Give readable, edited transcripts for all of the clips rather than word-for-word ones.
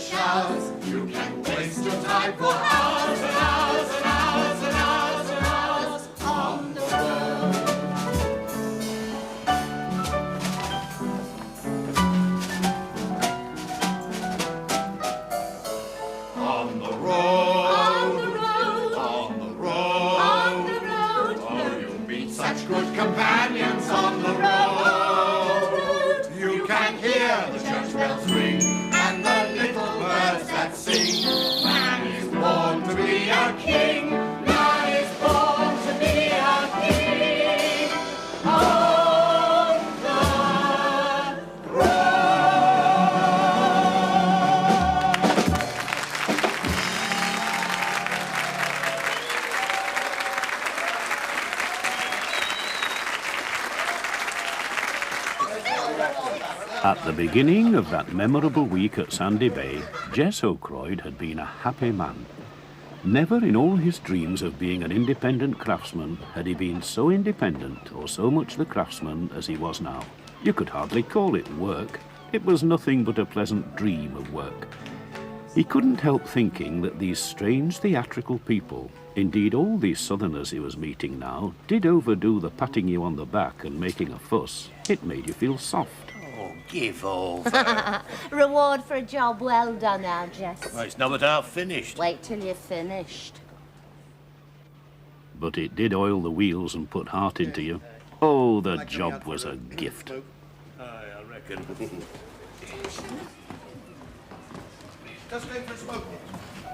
showers. You can waste your time for hours and hours and hours and hours and hours on the road. On the road, on the road, on the road, on the road. Oh, you meet such good companions on the road. You can hear the church bells ring and the little birds that sing. Man is born to be a king. Man is born to be a king. On the road. At the beginning of that memorable week at Sandy Bay, Jess O'Croyd had been a happy man. Never in all his dreams of being an independent craftsman had he been so independent or so much the craftsman as he was now. You could hardly call it work. It was nothing but a pleasant dream of work. He couldn't help thinking that these strange theatrical people, indeed all these southerners he was meeting now, did overdo the patting you on the back and making a fuss. It made you feel soft. Oh, give over. Reward for a job well done now, Jess. Well, it's not but half finished. Wait till you're finished. But it did oil the wheels and put heart into you. Oh, the job was a gift. Aye, I reckon.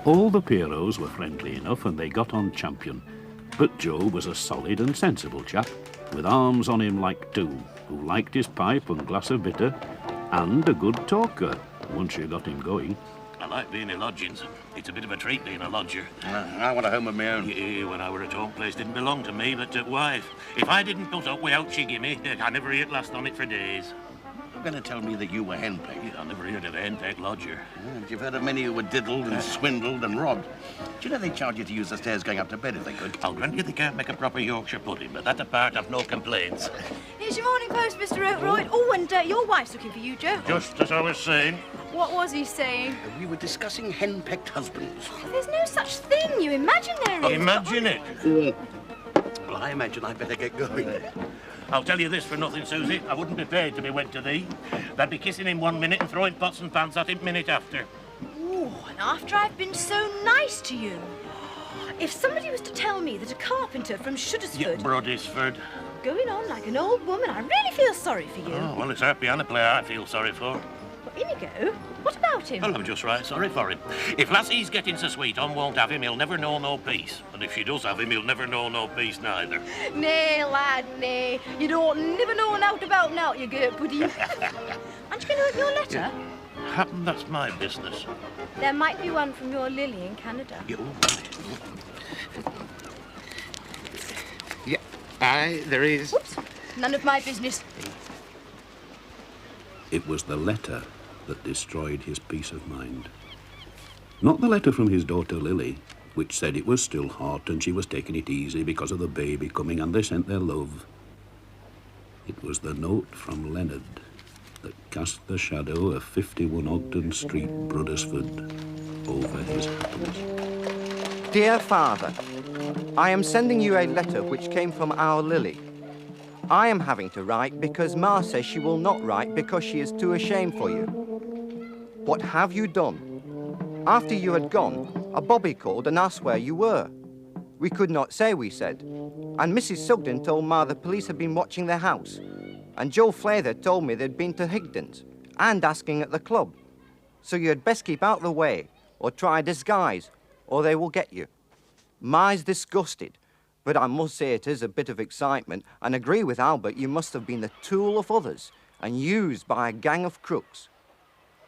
All the Pierrots were friendly enough and they got on champion. But Joe was a solid and sensible chap, with arms on him like two, who liked his pipe and glass of bitter, and a good talker, once you got him going. I like being in lodgings. It's a bit of a treat being a lodger. I want a home of my own. Yeah, when I were at home, place didn't belong to me, but to wife. If I didn't put up with out she gimme, I never heard last on it for days. You're going to tell me that you were henpecked. I never heard of a henpecked lodger. Yeah, but you've heard of many who were diddled and swindled and robbed. Do you know they charge you to use the stairs going up to bed if they could? I'll grant you they can't make a proper Yorkshire pudding, but that apart, I've no complaints. Here's your morning post, Mr. Oatroyd. Oh, and your wife's looking for you, Joe. Just as I was saying. What was he saying? We were discussing henpecked husbands. There's no such thing, you imagine there is. Imagine it. Well, I imagine I better get going. I'll tell you this for nothing, Susie. I wouldn't be paid to be wed to thee. They'd be kissing him 1 minute and throwing pots and pans at him minute after. Ooh, and after I've been so nice to you. If somebody was to tell me that a carpenter from Shuddersford... Yeah, Broadisford. Going on like an old woman, I really feel sorry for you. Oh, well, it's our piano player I feel sorry for. Well, Inigo, what about him? Well, I'm just right sorry for him. If Lassie's getting so sweet on won't have him, he'll never know no peace. And if she does have him, he'll never know no peace neither. Nay, lad, nay. You don't never know naught about naught, you gurt pudding. Aren't you going to open your letter? Happen that's my business. There might be one from your Lily in Canada. Yeah, all right. Yeah, aye, there is. Whoops, none of my business. It was the letter that destroyed his peace of mind. Not the letter from his daughter Lily, which said it was still hot and she was taking it easy because of the baby coming and they sent their love. It was the note from Leonard that cast the shadow of 51 Ogden Street, Brodersford, over his happiness. Dear Father, I am sending you a letter which came from our Lily. I am having to write because Ma says she will not write because she is too ashamed for you. What have you done? After you had gone, a bobby called and asked where you were. We could not say, we said. And Mrs. Sugden told Ma the police had been watching their house. And Joe Flather told me they'd been to Higden's and asking at the club. So you had best keep out the way or try a disguise or they will get you. Ma's disgusted. But I must say it is a bit of excitement and agree with Albert you must have been the tool of others and used by a gang of crooks.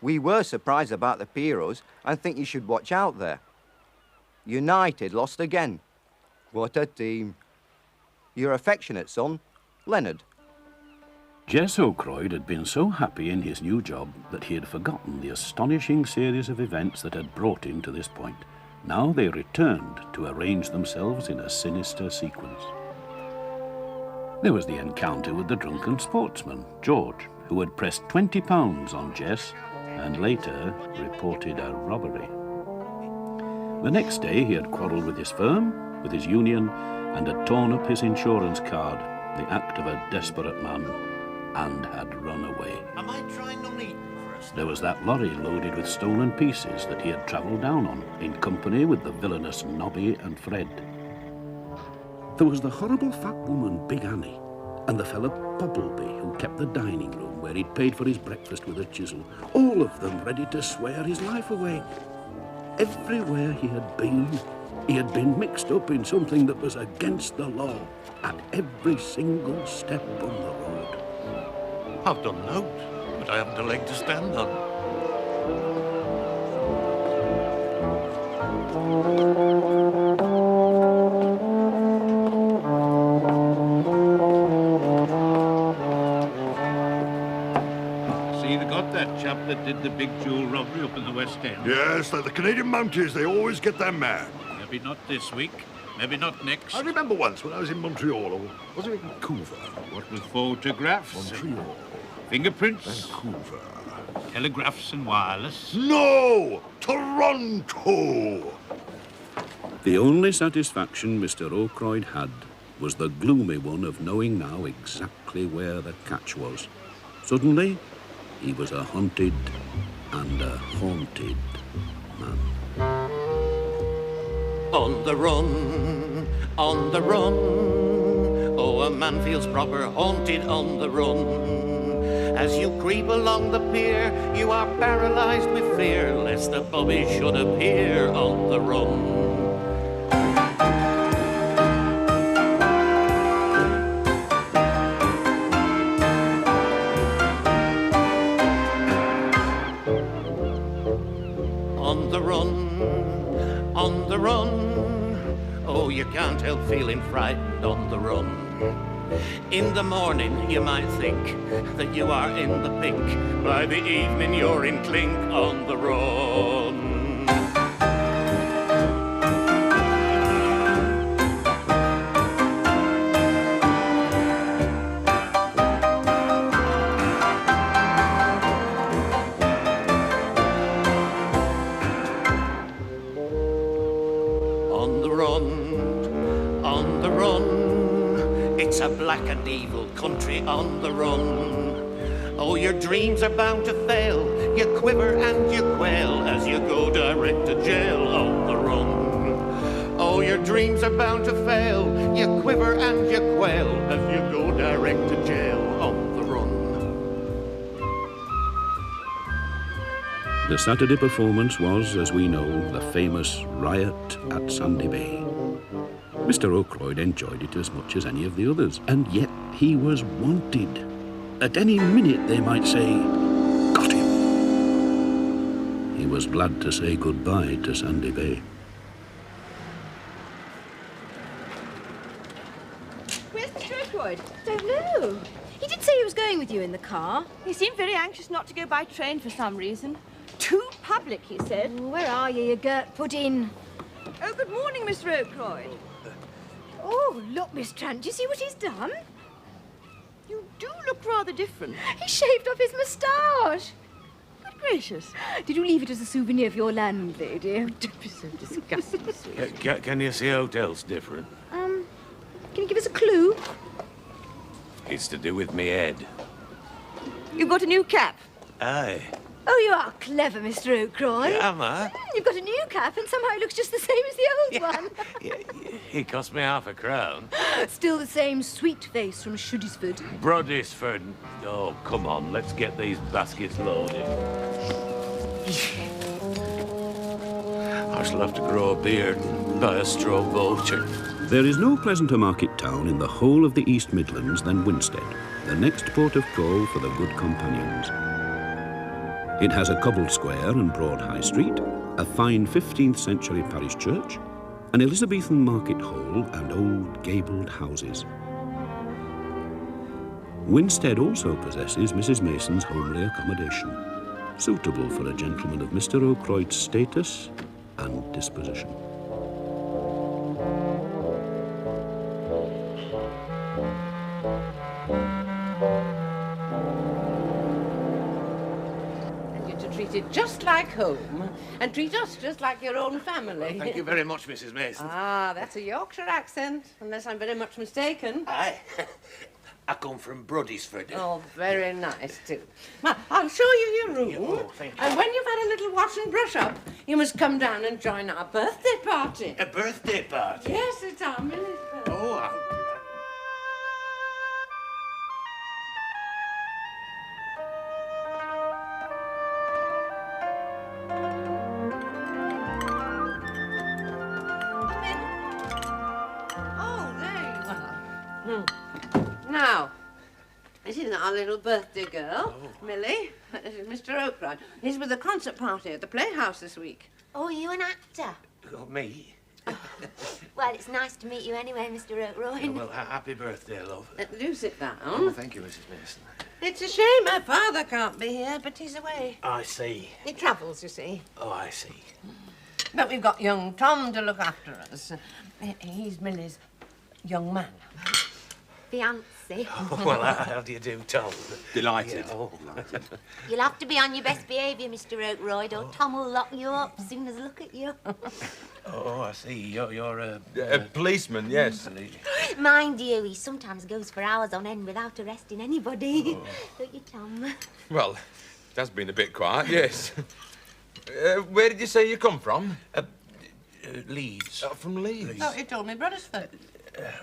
We were surprised about the Pierrots and think you should watch out there. United lost again. What a team. Your affectionate son, Leonard. Jess O'Croyd had been so happy in his new job that he had forgotten the astonishing series of events that had brought him to this point. Now they returned to arrange themselves in a sinister sequence. There was the encounter with the drunken sportsman, George, who had pressed £20 on Jess, and later reported a robbery. The next day he had quarrelled with his firm, with his union, and had torn up his insurance card, the act of a desperate man, and had run away. Am I trying on eating for us? There was that lorry loaded with stolen pieces that he had travelled down on, in company with the villainous Nobby and Fred. There was the horrible fat woman, Big Annie, and the fella Bobbleby, who kept the dining room where he'd paid for his breakfast with a chisel, all of them ready to swear his life away. Everywhere he had been mixed up in something that was against the law, at every single step on the road. I've done nought, but I haven't a leg to stand on. See, they got that chap that did the big jewel robbery up in the West End. Yes, like the Canadian Mounties, they always get their man. Maybe not this week, maybe not next. I remember once when I was in Montreal, or was it Vancouver? What with photographs, Montreal. fingerprints, Vancouver. telegraphs and wireless. No! Toronto! The only satisfaction Mr. O'Croyd had was the gloomy one of knowing now exactly where the catch was. Suddenly, he was a hunted and a haunted man. On the run, on the run. Oh, a man feels proper haunted on the run. As you creep along the pier, you are paralyzed with fear, lest the bobby should appear on the run. On the run, on the run. Oh, you can't help feeling frightened on the run. In the morning, you might think that you are in the pink. By the evening, you're in clink on the run. On the run, on the run. It's a black and evil country on the run. Oh, your dreams are bound to fail. You quiver and you quail as you go direct to jail on the run. Oh, your dreams are bound to fail. You quiver and you quail as you go direct to jail on the run. The Saturday performance was, as we know, the famous Riot at Sandy Bay. Mr. O'Croyd enjoyed it as much as any of the others, and yet he was wanted. At any minute they might say, "Got him." He was glad to say goodbye to Sandy Bay. Where's Mr. O'Croyd? Don't know. He did say he was going with you in the car. He seemed very anxious not to go by train for some reason. Too public, he said. Oh, where are you, you girt pudding? Oh, good morning, Mr. O'Croyd. Oh, look, Miss Trant, do you see what he's done? You do look rather different. He shaved off his moustache. Good gracious. Did you leave it as a souvenir for your landlady? Oh, don't be so disgusting, sweet. Can you see how else different? Can you give us a clue? It's to do with me head. You've got a new cap. Aye. Oh, you are clever, Mr. O'Croyd. Am I? You've got a new cap and somehow it looks just the same as the old one. It cost me £0.50. Still the same sweet face from Shoodisford. Broadisford. Oh, come on, let's get these baskets loaded. I shall have to grow a beard and buy a straw vulture. There is no pleasanter market town in the whole of the East Midlands than Winstead, the next port of call for the good companions. It has a cobbled square and broad high street, a fine 15th century parish church, an Elizabethan market hall and old gabled houses. Winstead also possesses Mrs. Mason's homely accommodation, suitable for a gentleman of Mr. O'Croyd's status and disposition. treated just like home and treat us just like your own family. Thank you very much, Mrs. Mason. Ah, that's a Yorkshire accent, unless I'm very much mistaken. Aye. I come from Broddisford. Oh, very nice, too. Well, I'll show you your room. Oh, thank you. And when you've had a little wash and brush up, you must come down and join our birthday party. A birthday party? Yes, it's our Millie's birthday. Oh, Oh, there you are. Now, this is our little birthday girl, Millie. This is Mr. Oakroyd. He's with a concert party at the Playhouse this week. Oh, you an actor? oh, me? Well, it's nice to meet you anyway, Mr. Oakroyd. Well, happy birthday, love. Do sit down. Oh, thank you, Mrs. Mason. It's a shame my father can't be here, but he's away. I see. He travels, you see. Oh, I see. But we've got young Tom to look after us. He's Millie's young man. Fiancé. Oh, well, how do you do, Tom? Delighted. Yeah, oh. You'll have to be on your best behaviour, Mr. Oakroyd, or Tom will lock you up as soon as look at you. Oh, I see. You're a policeman, yes. Mind you, he sometimes goes for hours on end without arresting anybody. Don't you, Tom? Well, that's been a bit quiet, yes. Where did you say you come from? Leeds. From Leeds. Oh, he told me Brothersford.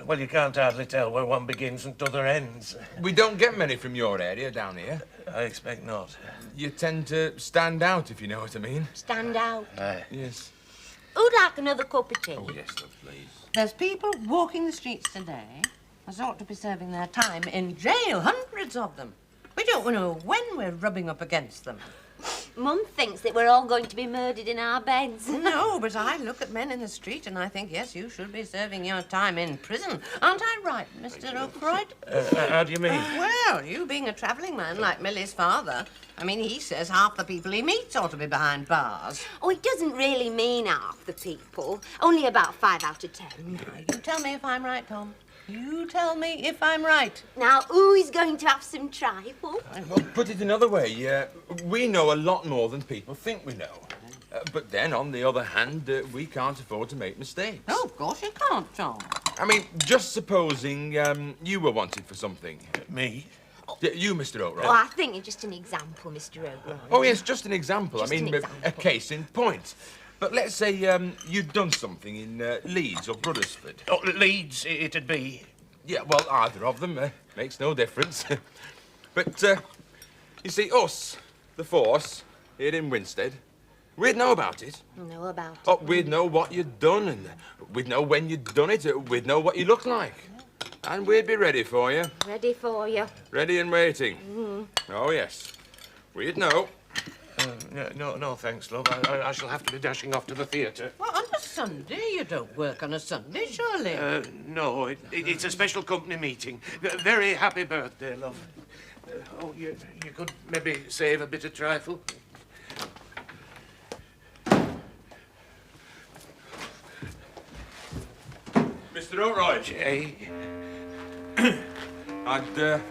Well, you can't hardly tell where one begins and t'other ends. We don't get many from your area down here. I expect not. You tend to stand out, if you know what I mean. Stand out. Aye. Yes. Who'd like another cup of tea? Oh, yes, love, please. There's people walking the streets today that ought to be serving their time in jail, hundreds of them. We don't know when we're rubbing up against them. Mum thinks that we're all going to be murdered in our beds. No, but I look at men in the street and I think, yes, you should be serving your time in prison. Aren't I right, Mr. Oakroyd? How do you mean? Well, you being a travelling man like Millie's father, I mean, he says half the people he meets ought to be behind bars. Oh, it doesn't really mean half the people. Only about 5 out of 10. You tell me if I'm right, Tom. You tell me if I'm right. Now, who is going to have some trifle? Well, put it another way, we know a lot more than people think we know. But then, on the other hand, we can't afford to make mistakes. Oh, of course you can't, Tom. I mean, just supposing you were wanted for something. Me? You, Mr. Oakroyd. Oh, I think it's just an example, Mr. Oakroyd. Oh, yes, just an example. Just I mean, an example. a case in point. But let's say you'd done something in Leeds or Brothersford. Oh, Leeds, it'd be. Yeah, well, either of them makes no difference. But, you see, us, the force, here in Winstead, we'd know about it. Know about it. Oh, we'd know what you'd done, and we'd know when you'd done it, we'd know what you looked like. And we'd be ready for you. Ready for you. Ready and waiting. Oh, yes. We'd know. No, thanks, love. I shall have to be dashing off to the theatre. Well, on a Sunday? You don't work on a Sunday, surely? No, it's a special company meeting. Very happy birthday, love. Oh, you could maybe save a bit of trifle. Mr. Oakroyd. Hey. I'd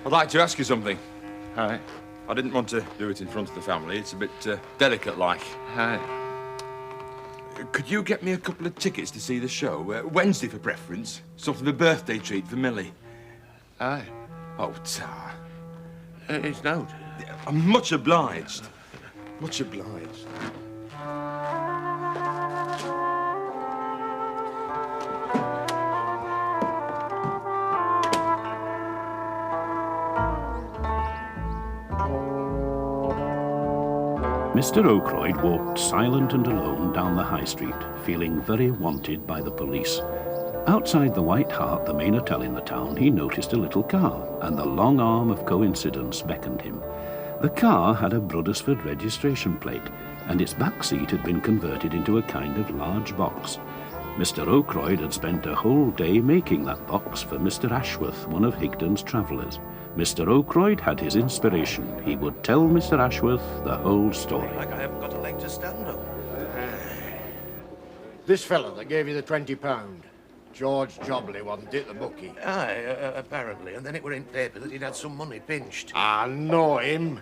like to ask you something. Hi. I didn't want to do it in front of the family. It's a bit delicate-like. Hi. Could you get me a couple of tickets to see the show? Wednesday for preference. Sort of a birthday treat for Millie. Aye. Oh, Tar. It's not. I'm much obliged. Much obliged. Mr. Oakroyd walked silent and alone down the high street, feeling very wanted by the police. Outside the White Hart, the main hotel in the town, he noticed a little car, and the long arm of coincidence beckoned him. The car had a Brothersford registration plate, and its back seat had been converted into a kind of large box. Mr. Oakroyd had spent a whole day making that box for Mr. Ashworth, one of Higden's travellers. Mr. Oakroyd had his inspiration. He would tell Mr. Ashworth the whole story. Like I haven't got a leg to stand on. This fella that gave you the £20, George Jobley, wasn't it, the bookie? Aye, apparently. And then it were in paper that he'd had some money pinched. I know him.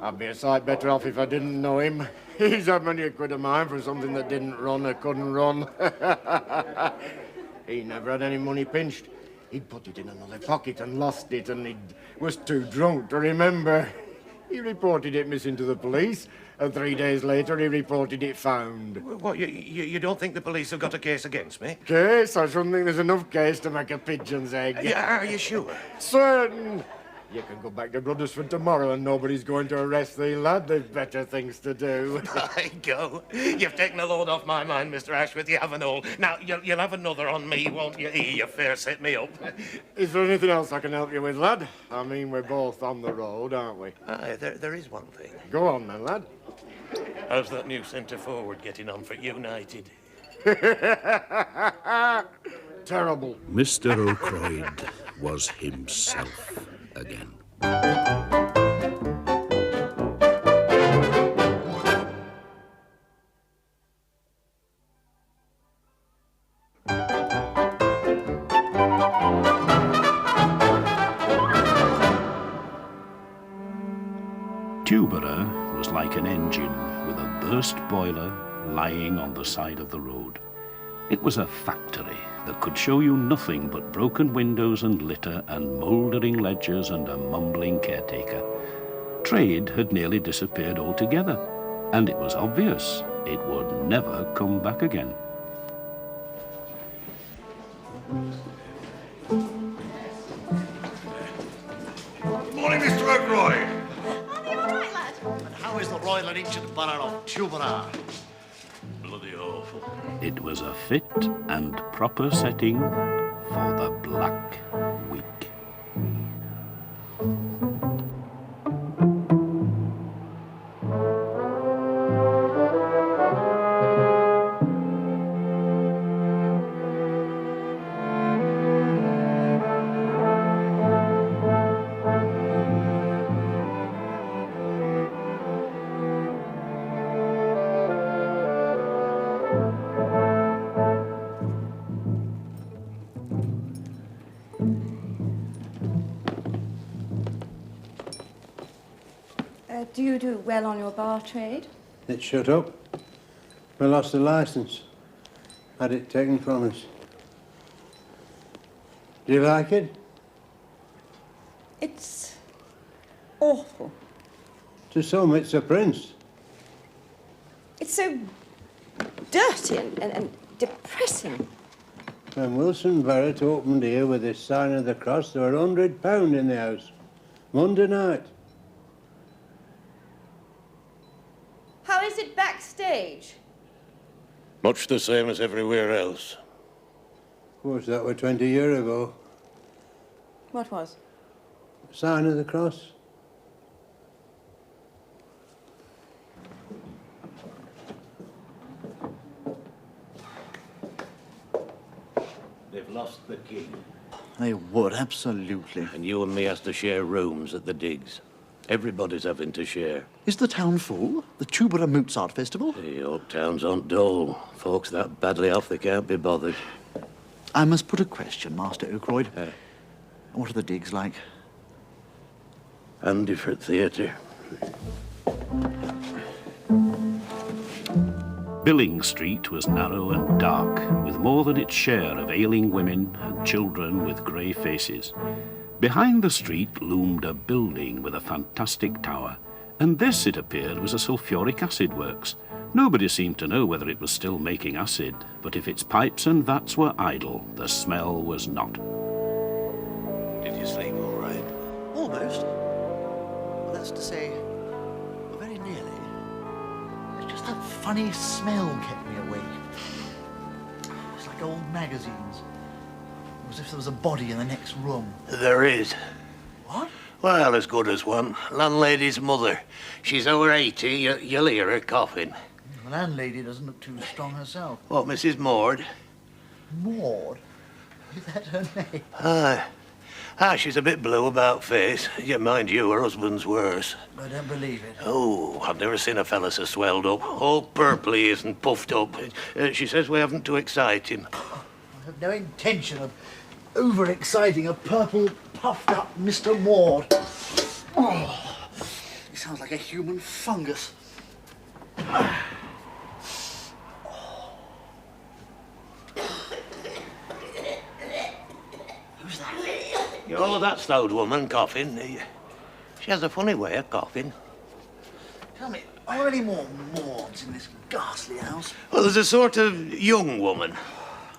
I'd be a sight better off if I didn't know him. He's had many a quid of mine for something that didn't run or couldn't run. He never had any money pinched. He'd put it in another pocket and lost it, and he was too drunk to remember. He reported it missing to the police, and 3 days later he reported it found. What, you don't think the police have got a case against me? Case? I shouldn't think there's enough case to make a pigeon's egg. Are you sure? Certain. You can go back to Luddenstone tomorrow and nobody's going to arrest thee, lad. There's better things to do. By go. You've taken a load off my mind, Mr. Ashworth. You haven't all. Now, you'll have another on me, won't you? You fair set me up. Is there anything else I can help you with, lad? I mean, we're both on the road, aren't we? Aye, there is one thing. Go on then, lad. How's that new centre forward getting on for United? Terrible. Mr. O'Croyd was himself again. Tubera was like an engine with a burst boiler lying on the side of the road. It was a factory that could show you nothing but broken windows and litter and mouldering ledgers and a mumbling caretaker. Trade had nearly disappeared altogether, and it was obvious it would never come back again. Good morning, Mr. O'Croyd. Are you all right, lad? And how is the Royal and Ancient Borough of Tubera? Bloody awful. It was a fit and proper setting for the Black Week. Do you do well on your bar trade? It shut up. We lost the license. Had it taken from us. Do you like it? It's awful. To some, it's a prince. It's so dirty and depressing. When Wilson Barrett opened here with his sign of the cross, there were £100 in the house. Monday night. How is it backstage? Much the same as everywhere else. Of course, that was 20 years ago. What was? Sign of the cross. They've lost the king. They would, absolutely. And you and me has to share rooms at the digs. Everybody's having to share. Is the town full? The Tubera Mozart Festival? The old towns aren't dull. Folks that badly off they can't be bothered. I must put a question, Master O'Croyd. What are the digs like? Handy for theatre. Billing Street was narrow and dark, with more than its share of ailing women and children with grey faces. Behind the street loomed a building with a fantastic tower, and this, it appeared, was a sulphuric acid works. Nobody seemed to know whether it was still making acid, but if its pipes and vats were idle, the smell was not. Did you sleep all right? Almost. Well, that's to say, well, very nearly. It's just that funny smell kept me awake. It's like old magazines. As if there was a body in the next room. There is. What? Well, as good as one. Landlady's mother. She's over 80. You'll hear her coughing. The landlady doesn't look too strong herself. What, Mrs. Maud? Maud? Is that her name? She's a bit blue about face. Yeah, mind you, her husband's worse. I don't believe it. Oh, I've never seen a fella so swelled up. All purpley he is and puffed up. She says we haven't to excite him. I have no intention of overexciting a purple, puffed-up Mr. Maud. Oh, sounds like a human fungus. Who's that? Oh, that's the old woman coughing. She has a funny way of coughing. Tell me, are there any more Mauds in this ghastly house? Well, there's a sort of young woman.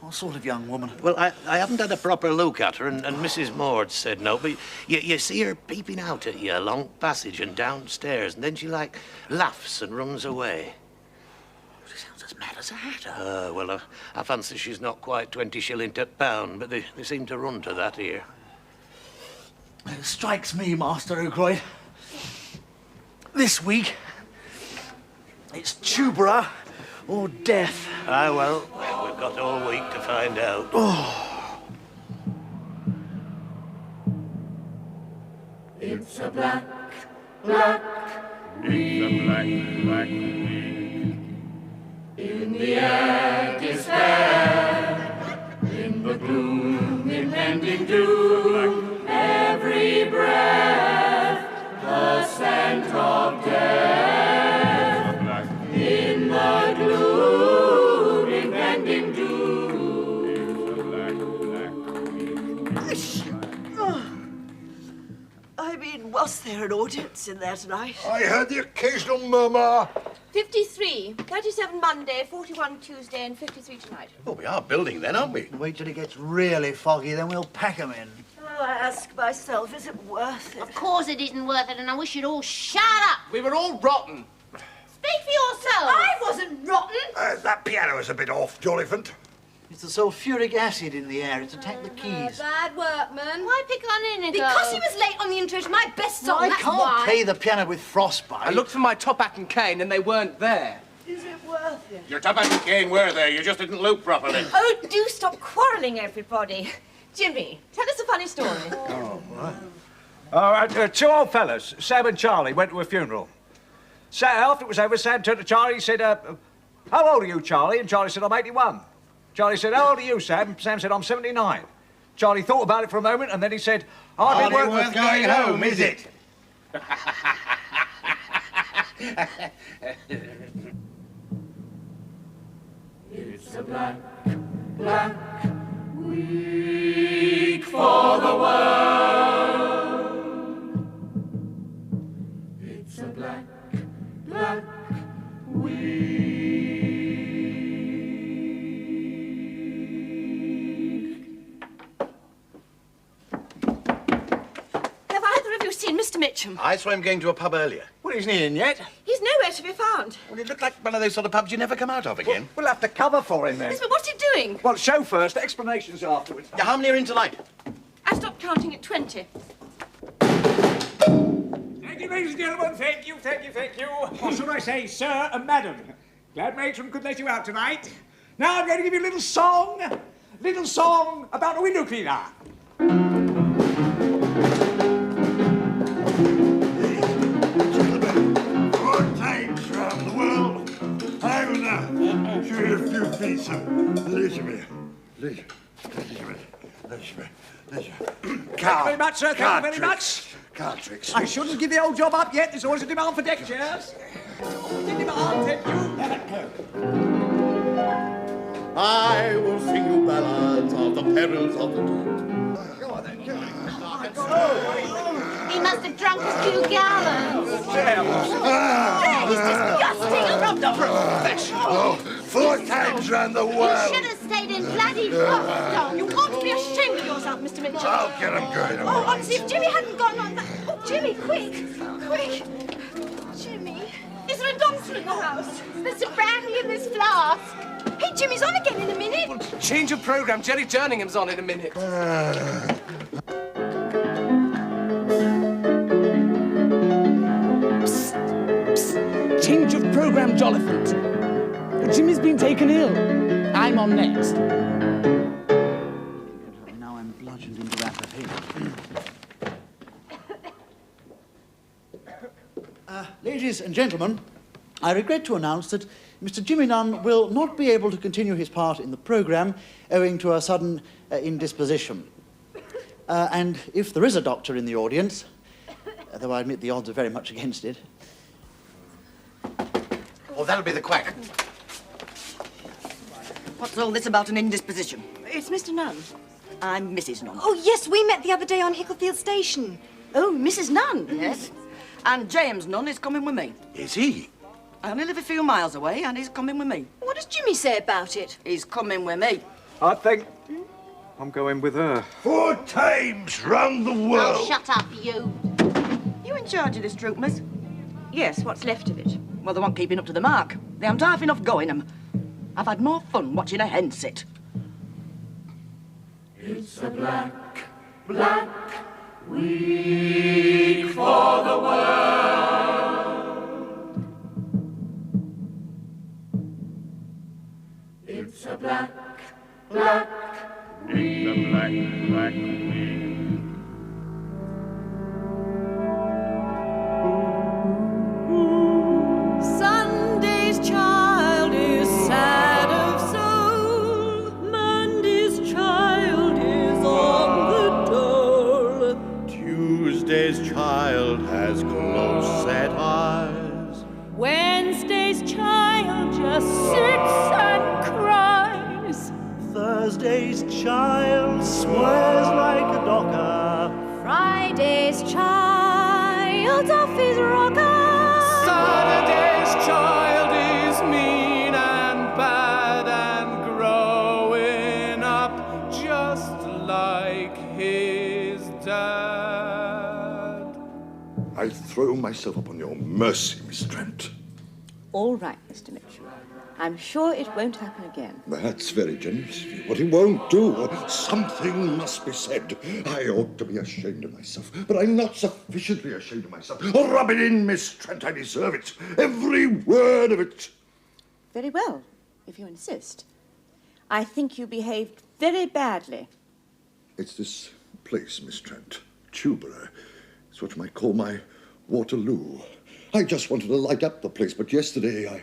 What sort of young woman? Well, I haven't had a proper look at her, and Mrs. Maud said no, but you see her peeping out at you along passage and downstairs, and then she, like, laughs and runs away. She sounds as mad as a hatter. Well, I fancy she's not quite 20 shilling to pound, but they seem to run to that here. It strikes me, Master O'Croyd. This week, it's tubera or death. Ah, well, we've got all week to find out. Oh. It's a black, black week. Black week. In the air, despair. In the gloom, impending doom. Every breath, the scent of death. In the gloom, impending doom. I mean, was there an audience in there tonight? I heard the occasional murmur. 53, 37 Monday, 41 Tuesday, and 53 tonight. Oh, we are building then, aren't we? Wait till it gets really foggy, then we'll pack 'em in. Oh, I ask myself, is it worth it? Of course it isn't worth it, and I wish you'd all shut up. We were all rotten. Speak for yourself. I wasn't rotten. That piano is a bit off, Jolliphant. It's the sulfuric acid in the air. It's attacked the keys. Bad workman. Why pick on Inigo? Because he was late on the intro to my best song, I that's can't why. play the piano with frostbite. I looked for my top hat and cane and they weren't there. Is it worth it? Your top hat and cane were there. You just didn't loop properly. Oh, do stop quarrelling, everybody. Jimmy, tell us a funny story. All right, two old fellas, Sam and Charlie, went to a funeral. After it was over, Sam turned to Charlie and said, how old are you, Charlie? And Charlie said, I'm 81. Charlie said, how old are you, Sam? Sam said, I'm 79. Charlie thought about it for a moment, and then he said, hardly worth going home, is it? It's a black, black week for the world. It's a black, black week. Have either of you seen Mr. Mitchum? I saw him going to a pub earlier. Well, isn't he in yet? He's nowhere to be found. Well, it looked like one of those sort of pubs you never come out of again. We'll have to cover for him then. Yes, but what's he doing? Well, show first, explanations afterwards. Yeah, how many are in tonight? I stopped counting at 20. Thank you, ladies and gentlemen. Thank you, thank you, thank you. Or should I say, sir and madam? Glad Matron could let you out tonight. Now I'm going to give you a little song about a window cleaner. Good times round the world. I will now show you a few feet, sir. Listen me. Listen me. Thank you very much, sir. Thank you very much. Card tricks. I shouldn't give the old job up yet. There's always a demand for deck chairs. Always a demand, thank you. I will sing you ballads of the perils of the deep. Go on then, go on. He must have drunk us 2 gallons. He's disgusting. Not the professional. 4 times round the You world. should have stayed in bloody Boston. You ought to be ashamed of yourself, Mr. Mitchell. I'll get him going. Oh, honestly, if Jimmy hadn't gone on that... Oh, Jimmy, quick. Quick. Jimmy, is there a doctor in the house? There's some brandy in this flask. Hey, Jimmy's on again in a minute. Well, change of program. Jerry Jerningham's on in a minute. Change of program, Jolliphant. Jimmy's been taken ill. I'm on next. Now I'm bludgeoned into apathy. Ladies and gentlemen, I regret to announce that Mr. Jimmy Nunn will not be able to continue his part in the programme owing to a sudden indisposition. And if there is a doctor in the audience, Though I admit the odds are very much against it. Oh, that'll be the quack. What's all this about an indisposition? It's Mr. Nunn. I'm Mrs. Nunn. Oh, yes, we met the other day on Hicklefield Station. Oh, Mrs. Nunn. Yes. And James Nunn is coming with me. Is he? I only live a few miles away, and he's coming with me. What does Jimmy say about it? He's coming with me. I think I'm going with her. 4 times round the world. Oh, shut up, you. You in charge of this troop, miss? Yes, what's left of it. Well, they weren't keeping up to the mark. They haven't half enough going 'em. I've had more fun watching a hen sit. It's a black, black week for the world. It's a black, black week. It's a black, black week. Sunday's child is sad of soul. Monday's child is on the dole. Tuesday's child has close set eyes. Wednesday's child just sits and cries. Thursday's child swears like a docker. Friday's child's off his rocker. Saturday's child is mean and bad and growing up just like his dad. I throw myself upon your mercy, Miss Trent. All right, Mr. Mitchell. I'm sure it won't happen again. That's very generous of you. But it won't do. Something must be said. I ought to be ashamed of myself, but I'm not sufficiently ashamed of myself. Oh, rub it in, Miss Trent. I deserve it. Every word of it. Very well, if you insist. I think you behaved very badly. It's this place, Miss Trent. Tubular. It's what you might call my Waterloo. I just wanted to light up the place, but yesterday I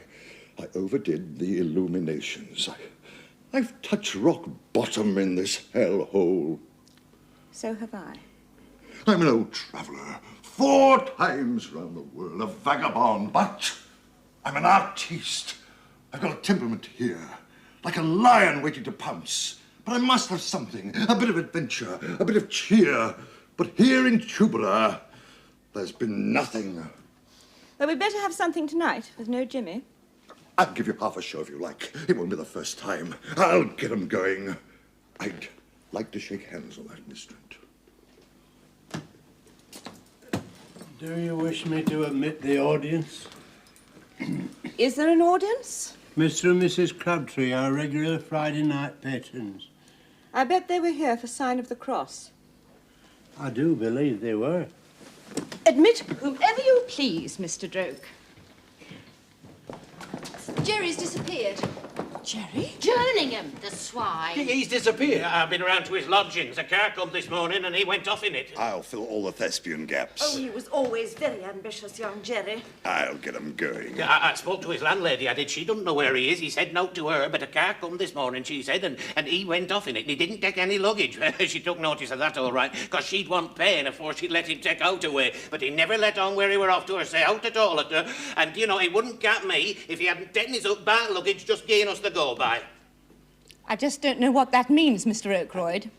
overdid the illuminations. I've touched rock bottom in this hellhole. So have I. I'm an old traveller, 4 times round the world, a vagabond, but I'm an artiste. I've got a temperament here, like a lion waiting to pounce. But I must have something, a bit of adventure, a bit of cheer. But here in Tubular, there's been nothing. Well, we'd better have something tonight, with no Jimmy. I'll give you half a show if you like. It won't be the first time. I'll get 'em going. I'd like to shake hands on that, Miss Trent. Do you wish me to admit the audience? Is there an audience? Mr. and Mrs. Crabtree are regular Friday night patrons. I bet they were here for sign of the cross. I do believe they were. Admit whomever you please, Mr. Droke. Jerry's disappeared. Jerry? Jerningham, the swine. He's disappeared. I've been around to his lodgings. A car come this morning and he went off in it. I'll fill all the thespian gaps. Oh, he was always very ambitious, young Jerry. I'll get 'em going. I spoke to his landlady, I did. She doesn't know where he is. He said no to her, but a car come this morning, she said, and he went off in it. And he didn't take any luggage. She took notice of that, all right, because she'd want paying afore she'd let him take out away. But he never let on where he were off to or say out at all at her. And, you know, he wouldn't get me if he hadn't taken his back luggage just giving us the go-by. I just don't know what that means, Mr. Oakroyd.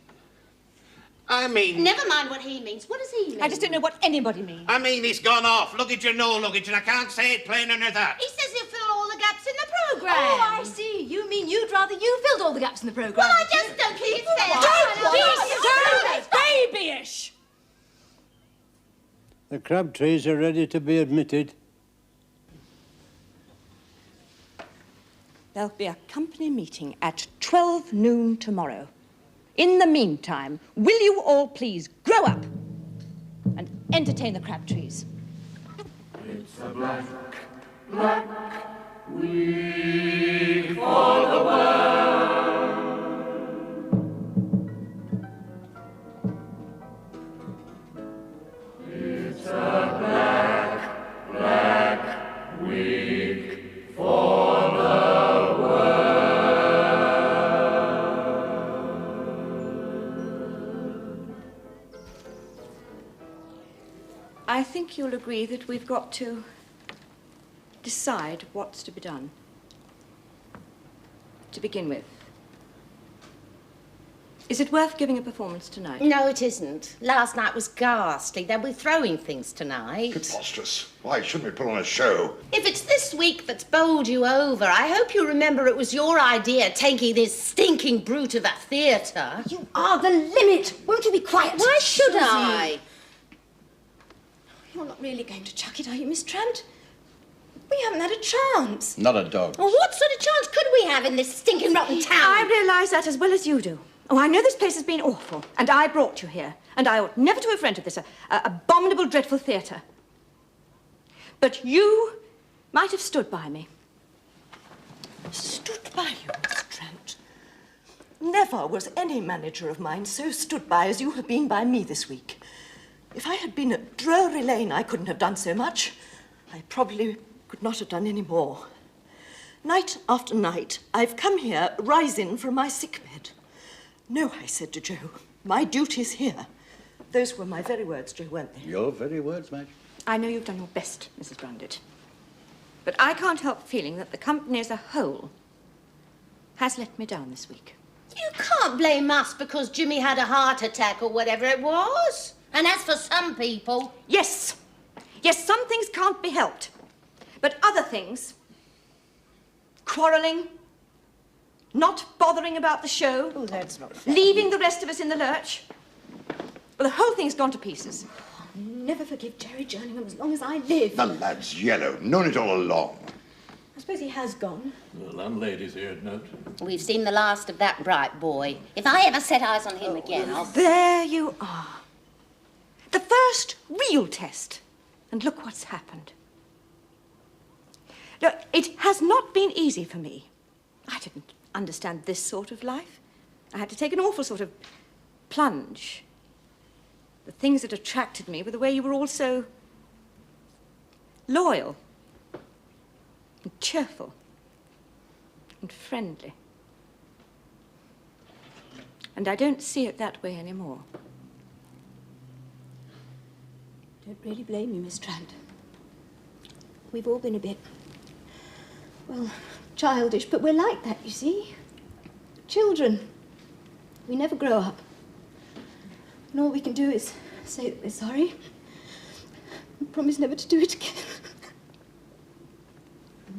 I mean... Never mind what he means. What does he mean? I just don't know what anybody means. I mean, he's gone off. Luggage or no luggage, and I can't say it plainer than that. He says he'll fill all the gaps in the programme. Oh, I see. You mean you'd rather you filled all the gaps in the programme? Well, I just don't keep Don't be so babyish! The Crabtrees are ready to be admitted. There'll be a company meeting at 12 noon tomorrow. In the meantime, will you all please grow up and entertain the Crabtrees? It's a black, black week for the world. It's a black, black week for the world. I think think you'll agree that we've got to decide what's to be done. To begin with, is it worth giving a performance tonight? No, it isn't. Last night was ghastly. They'll be throwing things tonight. Preposterous. Why shouldn't we put on a show? If it's this week that's bowled you over, I hope you remember it was your idea taking this stinking brute of a theatre. You are the limit. Won't you be quiet? Why should Susie? I? You're not really going to chuck it, are you, Miss Trent? We haven't had a chance. Not a dog. Well, what sort of chance could we have in this stinking rotten town? I realise that as well as you do. Oh, I know this place has been awful, and I brought you here, and I ought never to have rented this abominable, dreadful theatre. But you might have stood by me. Stood by you, Miss Trent? Never was any manager of mine so stood by as you have been by me this week. If I had been at Drury Lane, I couldn't have done so much. I probably could not have done any more. Night after night, I've come here rising from my sick bed. No, I said to Joe, my duty's here. Those were my very words, Joe, weren't they? Your very words, Madge. I know you've done your best, Mrs. Brandit. But I can't help feeling that the company as a whole has let me down this week. You can't blame us because Jimmy had a heart attack or whatever it was. And as for some people... Yes. Yes, some things can't be helped. But other things... quarrelling... not bothering about the show... Oh, that's not fair. Leaving the rest of us in the lurch... well, the whole thing's gone to pieces. I'll never forgive Jerry Jerningham as long as I live. The lad's yellow. Known it all along. I suppose he has gone. The landlady's here, note. We've seen the last of that bright boy. If I ever set eyes on him again, I'll... There you are. The first real test. And look what's happened. Look, it has not been easy for me. I didn't understand this sort of life. I had to take an awful sort of plunge. The things that attracted me were the way you were all so loyal and cheerful and friendly. And I don't see it that way anymore. Don't really blame you, Miss Trent. We've all been a bit, well, childish, but we're like that, you see. Children. We never grow up. And all we can do is say that we're sorry and promise never to do it again.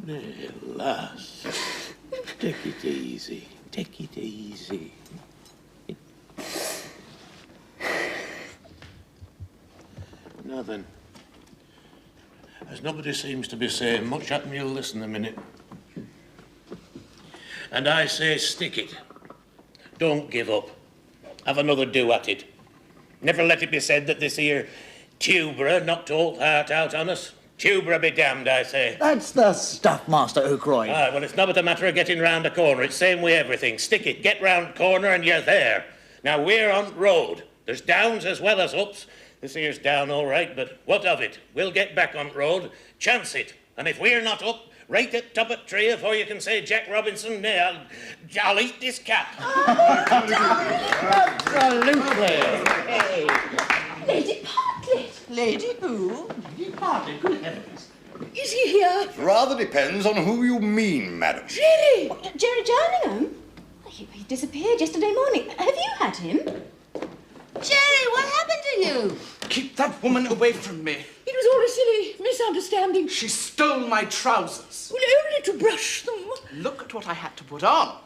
Nay, lass. Take it easy. Take it easy. Now then, as nobody seems to be saying much, at me, you'll listen a minute. And I say stick it. Don't give up. Have another do at it. Never let it be said that this here tuberer knocked all heart out on us. Tuberer be damned, I say. That's the stuff, Master O'Croyd. Aye, well, it's not but a matter of getting round a corner. It's same with everything. Stick it, get round corner, and you're there. Now, we're on road. There's downs as well as ups. This here's down all right, but what of it? We'll get back on road. Chance it. And if we're not up, right at top of tree afore you can say Jack Robinson, nay, I'll eat this cap. Absolutely. Hey. Lady Bartlett. Lady who? Lady Bartlett, good heavens. Is he here? Rather depends on who you mean, madam. Really? Jerry Jerningham? He disappeared yesterday morning. Have you had him? Jerry, what happened to you? Keep that woman away from me. It was all a silly misunderstanding. She stole my trousers. Well, only to brush them. Look at what I had to put on.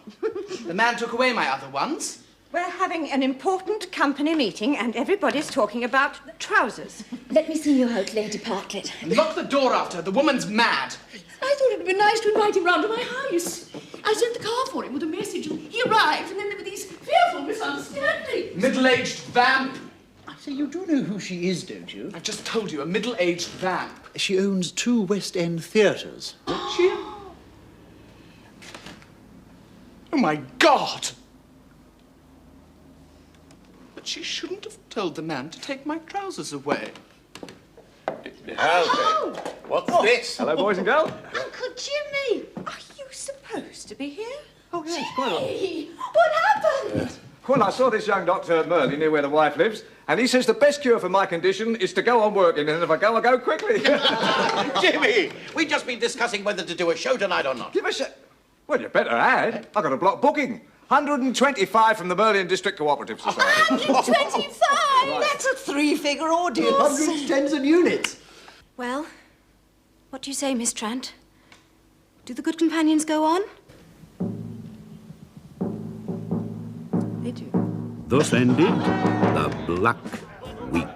The man took away my other ones. We're having an important company meeting and everybody's talking about trousers. Let me see you out, Lady Bartlett. Lock the door after her. The woman's mad. I thought it'd be nice to invite him round to my house. I sent the car for him with a message and he arrived and then there were these fearful misunderstandings. Middle-aged vamp. I say, you do know who she is, don't you? I've just told you, a middle-aged vamp. She owns 2 West End theatres. She... Oh, my God! But she shouldn't have told the man to take my trousers away. Hello. What's this? Hello, boys and girls. Uncle Jimmy! Are you supposed to be here? Oh, yes, quite on. Hey, what happened? Well, I saw this young Dr. Merlin near where the wife lives, and he says the best cure for my condition is to go on working, and if I go quickly. Jimmy, we've just been discussing whether to do a show tonight or not. Give us a... Well, you better add. I've got a block booking. 125 from the Merlin District Cooperative Society. 125? That's a three-figure audience. Hundreds, tens and units. Well, what do you say, Miss Trant? Do the good companions go on? They do. Thus ended the Black Week.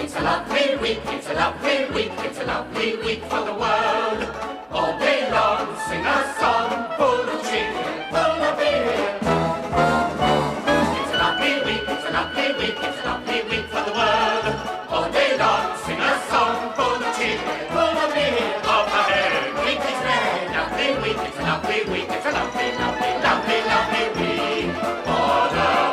It's a lovely week, it's a lovely week, it's a lovely week for the world. All day long, sing a song full of cheer, full of beer. It's a lovely week, it's a lovely week, it's a lovely week for the world. All day long, sing a song full of cheer, full of beer. Of the hair, week is red, lovely week, it's a lovely week, it's a lovely, lovely, lovely, lovely week for the world.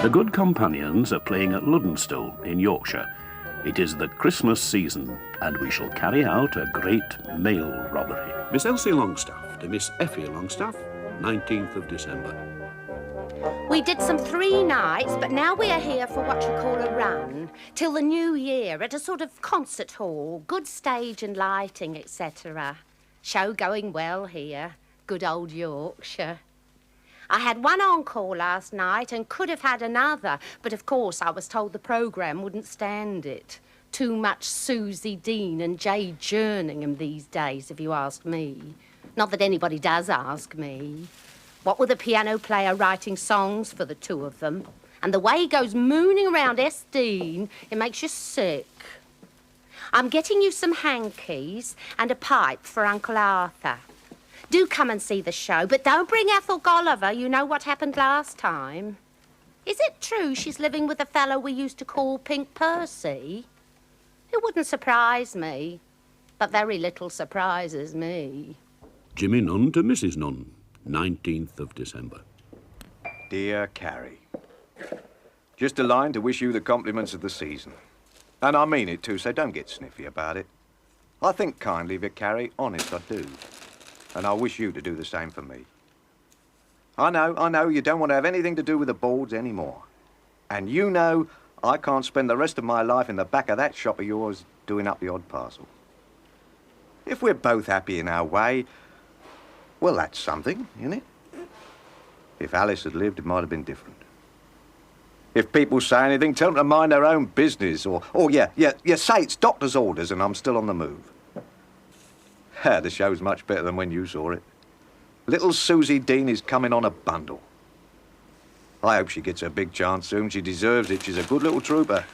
The Good Companions are playing at Luddenstone in Yorkshire. It is the Christmas season, and we shall carry out a great mail robbery. Miss Elsie Longstaff to Miss Effie Longstaff, 19th of December. We did some 3 nights, but now we are here for what you call a run, till the new year at a sort of concert hall, good stage and lighting, etc. Show going well here, good old Yorkshire. I had one encore last night and could have had another, but of course I was told the programme wouldn't stand it. Too much Susie Dean and Jay Jerningham these days, if you ask me. Not that anybody does ask me. What with the piano player writing songs for the two of them, and the way he goes mooning around S. Dean, it makes you sick. I'm getting you some hankies and a pipe for Uncle Arthur. Do come and see the show, but don't bring Ethel Golliver. You know what happened last time. Is it true she's living with a fellow we used to call Pink Percy? It wouldn't surprise me, but very little surprises me. Jimmy Nunn to Mrs. Nunn, 19th of December. Dear Carrie, just a line to wish you the compliments of the season. And I mean it too, so don't get sniffy about it. I think kindly of you, Carrie, honest I do. And I wish you to do the same for me. I know, you don't want to have anything to do with the boards anymore. And you know I can't spend the rest of my life in the back of that shop of yours doing up the odd parcel. If we're both happy in our way, well, that's something, isn't it? If Alice had lived, it might have been different. If people say anything, tell them to mind their own business, or say it's doctor's orders and I'm still on the move. The show's much better than when you saw it. Little Susie Dean is coming on a bundle. I hope she gets her big chance soon. She deserves it. She's a good little trooper.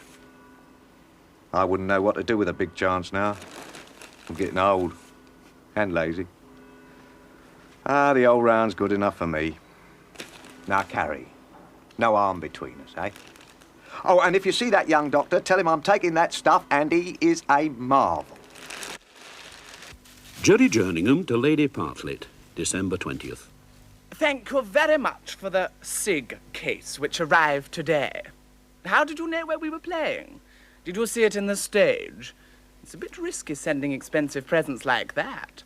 I wouldn't know what to do with a big chance now. I'm getting old and lazy. The old round's good enough for me. Now, Carrie, no harm between us, eh? Oh, and if you see that young doctor, tell him I'm taking that stuff and he is a marvel. Jerry Jerningham to Lady Partlet, December 20th. Thank you very much for the SIG case which arrived today. How did you know where we were playing? Did you see it in the stage? It's a bit risky sending expensive presents like that.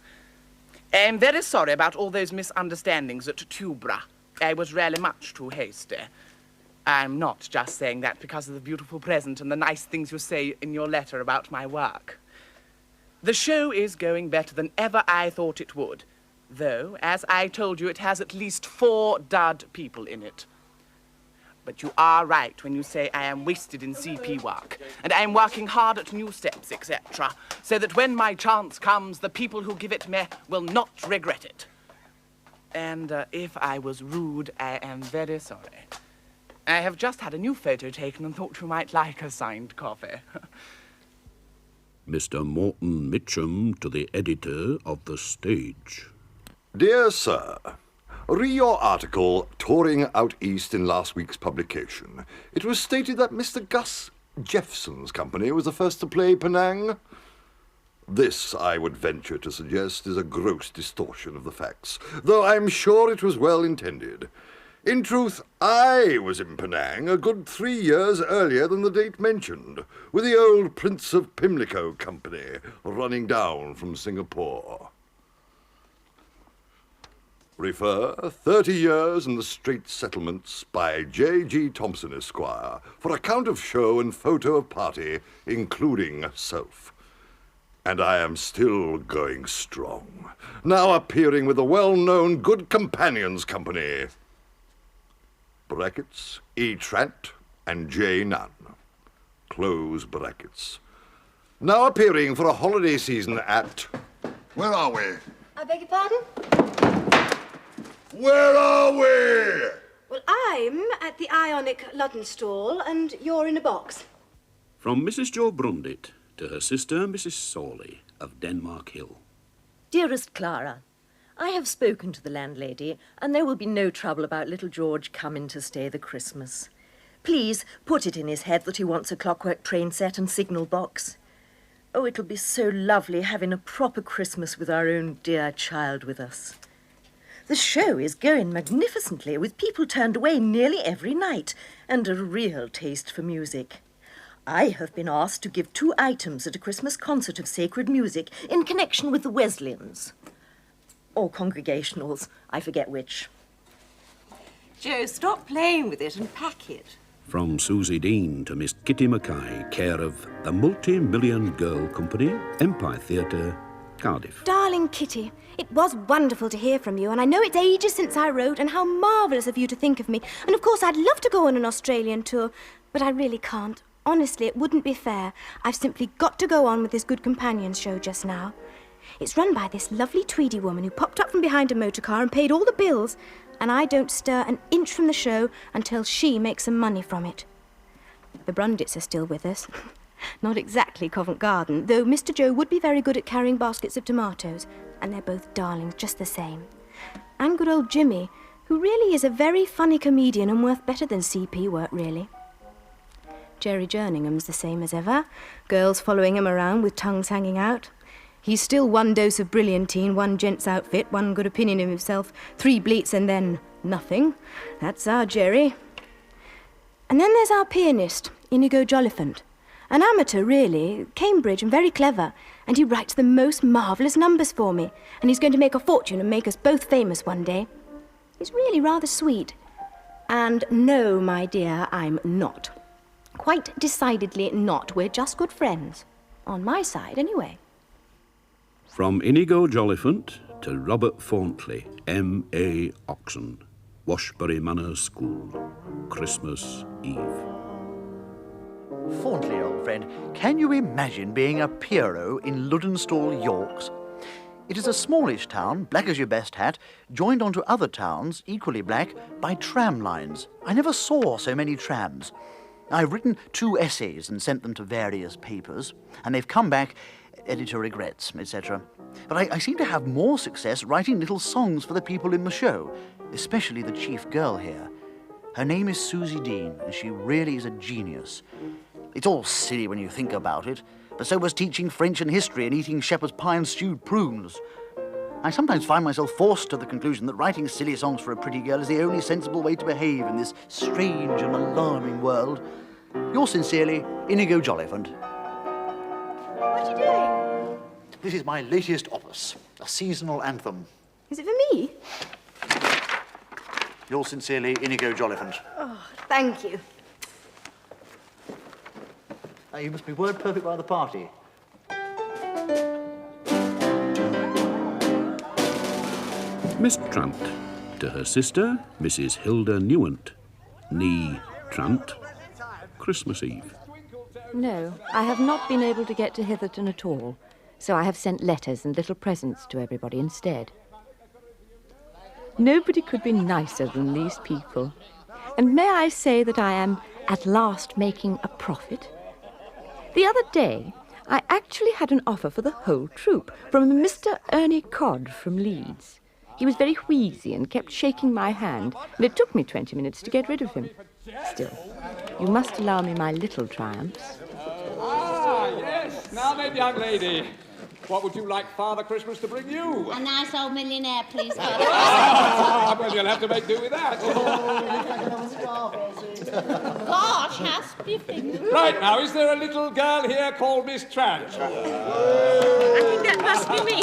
I'm very sorry about all those misunderstandings at Tubra. I was really much too hasty. I'm not just saying that because of the beautiful present and the nice things you say in your letter about my work. The show is going better than ever I thought it would, though, as I told you, it has at least 4 dud people in it. But you are right when you say I am wasted in CP work, and I am working hard at new steps, etc., so that when my chance comes, the people who give it me will not regret it. And if I was rude, I am very sorry. I have just had a new photo taken and thought you might like a signed copy. Mr. Morton Mitchum to the editor of The Stage. Dear Sir, re your article, Touring Out East, in last week's publication. It was stated that Mr. Gus Jeffson's company was the first to play Penang. This, I would venture to suggest, is a gross distortion of the facts, though I'm sure it was well intended. In truth, I was in Penang a good 3 years earlier than the date mentioned, with the old Prince of Pimlico company running down from Singapore. Refer 30 Years in the Straits Settlements by J.G. Thompson, Esquire, for account of show and photo of party, including self. And I am still going strong, now appearing with the well-known Good Companions Company. Brackets, E. Trant and J. Nunn. Close brackets. Now appearing for a holiday season at... Where are we? I beg your pardon? Where are we? Well, I'm at the Ionic Luddenstone, and you're in a box. From Mrs. Jo Brundit to her sister, Mrs. Sawley of Denmark Hill. Dearest Clara, I have spoken to the landlady, and there will be no trouble about little George coming to stay the Christmas. Please put it in his head that he wants a clockwork train set and signal box. Oh, it'll be so lovely having a proper Christmas with our own dear child with us. The show is going magnificently, with people turned away nearly every night, and a real taste for music. I have been asked to give 2 items at a Christmas concert of sacred music in connection with the Wesleyans. Or Congregationals, I forget which. Joe, stop playing with it and pack it. From Susie Dean to Miss Kitty Mackay, care of the Multi-Million Girl Company, Empire Theatre, Cardiff. Darling Kitty, it was wonderful to hear from you, and I know it's ages since I wrote, and how marvellous of you to think of me. And of course, I'd love to go on an Australian tour, but I really can't. Honestly, it wouldn't be fair. I've simply got to go on with this Good Companions show just now. It's run by this lovely Tweedy woman who popped up from behind a motor car and paid all the bills, and I don't stir an inch from the show until she makes some money from it. The Brundits are still with us. Not exactly Covent Garden, though Mr. Joe would be very good at carrying baskets of tomatoes, and they're both darlings just the same. And good old Jimmy, who really is a very funny comedian and worth better than CP work, really. Jerry Jerningham's the same as ever, girls following him around with tongues hanging out. He's still 1 dose of brilliantine, 1 gent's outfit, 1 good opinion of himself, 3 bleats and then nothing. That's our Jerry. And then there's our pianist, Inigo Jolliphant. An amateur, really, Cambridge and very clever, and he writes the most marvellous numbers for me, and he's going to make a fortune and make us both famous one day. He's really rather sweet. And no, my dear, I'm not. Quite decidedly not. We're just good friends. On my side, anyway. From Inigo Jolliphant to Robert Fauntley, M.A. Oxon, Washbury Manor School, Christmas Eve. Fauntley, old friend, can you imagine being a Pierrot in Luddenstone, Yorks? It is a smallish town, black as your best hat, joined onto other towns, equally black, by tram lines. I never saw so many trams. I've written 2 essays and sent them to various papers, and they've come back, editor regrets, etc. But I seem to have more success writing little songs for the people in the show, especially the chief girl here. Her name is Susie Dean, and she really is a genius. It's all silly when you think about it, but so was teaching French and history and eating shepherd's pie and stewed prunes. I sometimes find myself forced to the conclusion that writing silly songs for a pretty girl is the only sensible way to behave in this strange and alarming world. Yours sincerely, Inigo Jolliphant. What are you doing? This is my latest opus, a seasonal anthem. Is it for me? Yours sincerely, Inigo Jolliphant. Oh, thank you. You must be word perfect by the party. Miss Trant to her sister, Mrs. Hilda Newant, nee Trant, Christmas Eve. No, I have not been able to get to Hitherton at all, so I have sent letters and little presents to everybody instead. Nobody could be nicer than these people. And may I say that I am at last making a profit? The other day, I actually had an offer for the whole troupe from Mr. Ernie Codd from Leeds. He was very wheezy and kept shaking my hand, and it took me 20 minutes to get rid of him. Still, you must allow me my little triumphs. Ah, yes. Now then, young lady, what would you like Father Christmas to bring you? A nice old millionaire, please, Father. Well, you'll have to make do with that. Gosh, how spiffing. Right, now, is there a little girl here called Miss Trant? I think that must be me.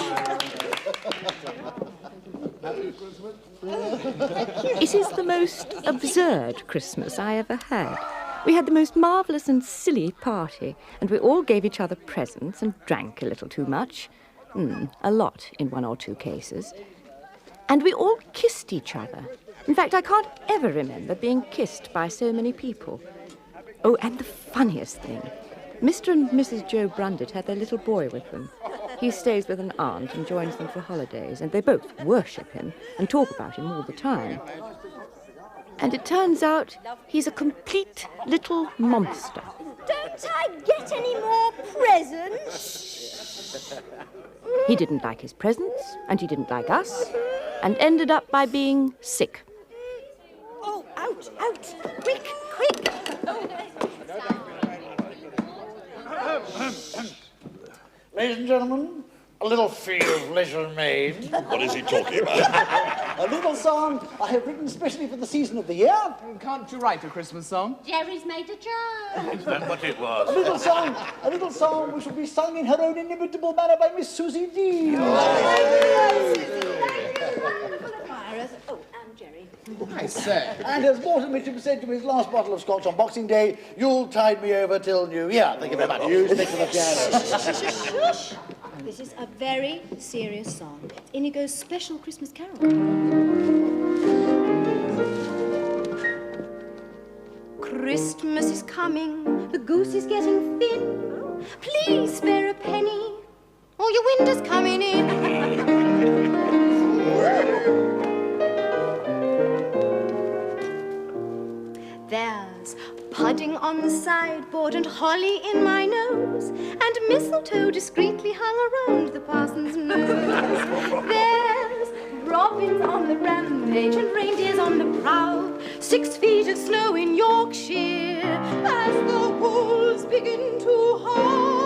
It is the most absurd Christmas I ever had. We had the most marvellous and silly party, and we all gave each other presents and drank a little too much. A lot in one or two cases. And we all kissed each other. In fact, I can't ever remember being kissed by so many people. Oh, and the funniest thing, Mr. and Mrs. Joe Brundett had their little boy with them. He stays with an aunt and joins them for holidays, and they both worship him and talk about him all the time. And it turns out he's a complete little monster. Don't I get any more presents? He didn't like his presents, and he didn't like us, and ended up by being sick. Oh, out, out! Quick, quick! Ladies and gentlemen, a little fee of leisure made. What is he talking about? A little song I have written especially for the season of the year. Can't you write a Christmas song? Jerry's made a joke. Is that what it was? A little song which will be sung in her own inimitable manner by Miss Susie D. Oh, and Jerry. I say. And as Morton Mitchum said to his last bottle of scotch on Boxing Day, you'll tide me over till New Year. Thank you very much. You stick to the piano. Shush! This is a very serious song. It's Inigo's special Christmas carol. Christmas is coming, the goose is getting thin. Please spare a penny, or your winter's coming in. There's pudding on the sideboard and holly in my nose, and mistletoe discreetly hung around the parson's nose. There's robins on the rampage and reindeers on the prowl, 6 feet of snow in Yorkshire as the wolves begin to howl.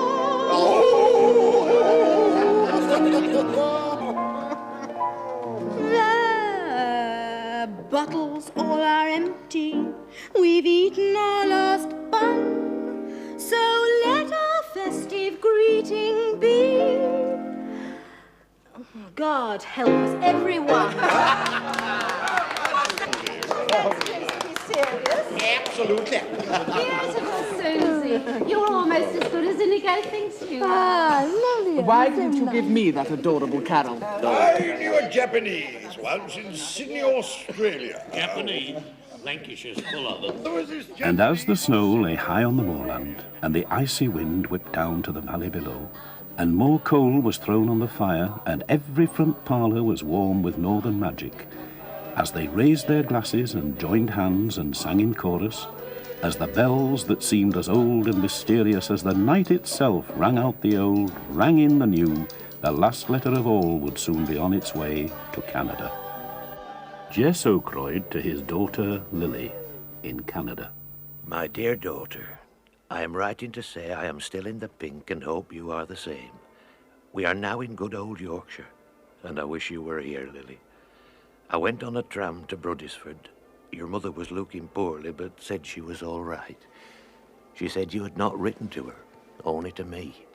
The bottles all are empty, we've eaten our last bun, so let our festive greeting be. God help us, everyone. Absolutely. Beautiful, Susie. You're almost as good as Inigo thinks you are. Lovely. Why didn't you give me that adorable carol? I knew a Japanese once in Sydney, Australia. Japanese? Lancashire's full of them. And as the snow lay high on the moorland, and the icy wind whipped down to the valley below, and more coal was thrown on the fire, and every front parlour was warm with northern magic, as they raised their glasses and joined hands and sang in chorus, as the bells that seemed as old and mysterious as the night itself rang out the old, rang in the new, the last letter of all would soon be on its way to Canada. Jess O'Croyd to his daughter Lily in Canada. My dear daughter, I am writing to say I am still in the pink and hope you are the same. We are now in good old Yorkshire, and I wish you were here, Lily. I went on a tram to Bruddisford. Your mother was looking poorly, but said she was all right. She said you had not written to her, only to me.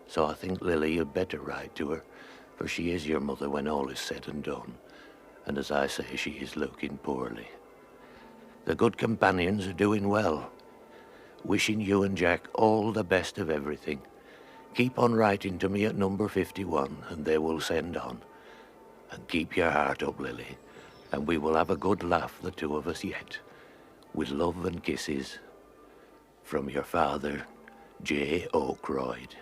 So I think, Lily, you'd better write to her, for she is your mother when all is said and done. And as I say, she is looking poorly. The good companions are doing well. Wishing you and Jack all the best of everything. Keep on writing to me at number 51, and they will send on. And keep your heart up, Lily, and we will have a good laugh, the two of us yet. With love and kisses, from your father, J. O'Croyd.